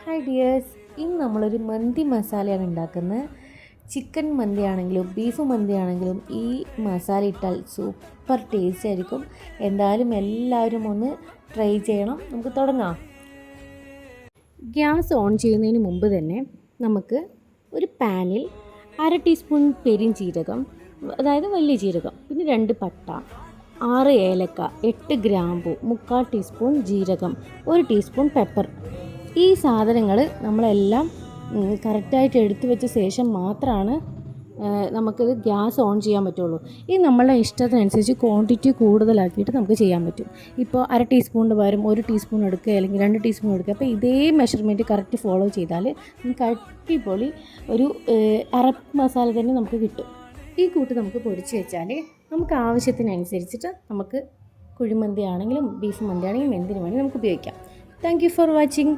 Hi dears, ഇന്ന് നമ്മളൊരു മന്തി മസാലയാണ് ഉണ്ടാക്കുന്നത്. ചിക്കൻ മന്തി ആണെങ്കിലും ബീഫ് മന്തി ആണെങ്കിലും ഈ മസാല ഇട്ടാൽ സൂപ്പർ ടേസ്റ്റ് ആയിരിക്കും. എന്തായാലും എല്ലാവരും ഒന്ന് ട്രൈ ചെയ്യണം. നമുക്ക് തുടങ്ങാം. ഗ്യാസ് ഓൺ ചെയ്യുന്നതിന് മുമ്പ് തന്നെ നമുക്ക് ഒരു പാനിൽ 1/2 ടീസ്പൂൺ പെരിഞ്ജീരകം, അതായത് വലിയ ജീരകം, പിന്നെ 2 പട്ട, 6 ഏലക്ക, 8 ഗ്രാമ്പു, 3/4 ടീസ്പൂൺ ജീരകം, 1 ടീസ്പൂൺ പെപ്പർ, ഈ സാധനങ്ങൾ നമ്മളെല്ലാം കറക്റ്റായിട്ട് എടുത്തു വെച്ച ശേഷം മാത്രമാണ് നമുക്കിത് ഗ്യാസ് ഓൺ ചെയ്യാൻ പറ്റുള്ളൂ. ഇത് നമ്മളുടെ ഇഷ്ടത്തിനനുസരിച്ച് ക്വാണ്ടിറ്റി കൂടുതലാക്കിയിട്ട് നമുക്ക് ചെയ്യാൻ പറ്റും. ഇപ്പോൾ 1/2 ടീസ്പൂണിന് പകരം 1 ടീസ്പൂൺ എടുക്കുക, അല്ലെങ്കിൽ 2 ടീസ്പൂൺ എടുക്കുക. അപ്പോൾ ഇതേ മെഷർമെൻറ്റ് കറക്റ്റ് ഫോളോ ചെയ്താൽ നമുക്ക് അടിപൊളി ഒരു അറബ് മസാല തന്നെ നമുക്ക് കിട്ടും. ഈ കൂട്ട് നമുക്ക് പൊടിച്ച് വെച്ചാൽ നമുക്ക് ആവശ്യത്തിനനുസരിച്ചിട്ട് നമുക്ക് കുഴിമന്തി ആണെങ്കിലും ബീഫ് മന്തി ആണെങ്കിലും എന്തിനു വേണമെങ്കിലും നമുക്ക് ഉപയോഗിക്കാം. Thank you for watching.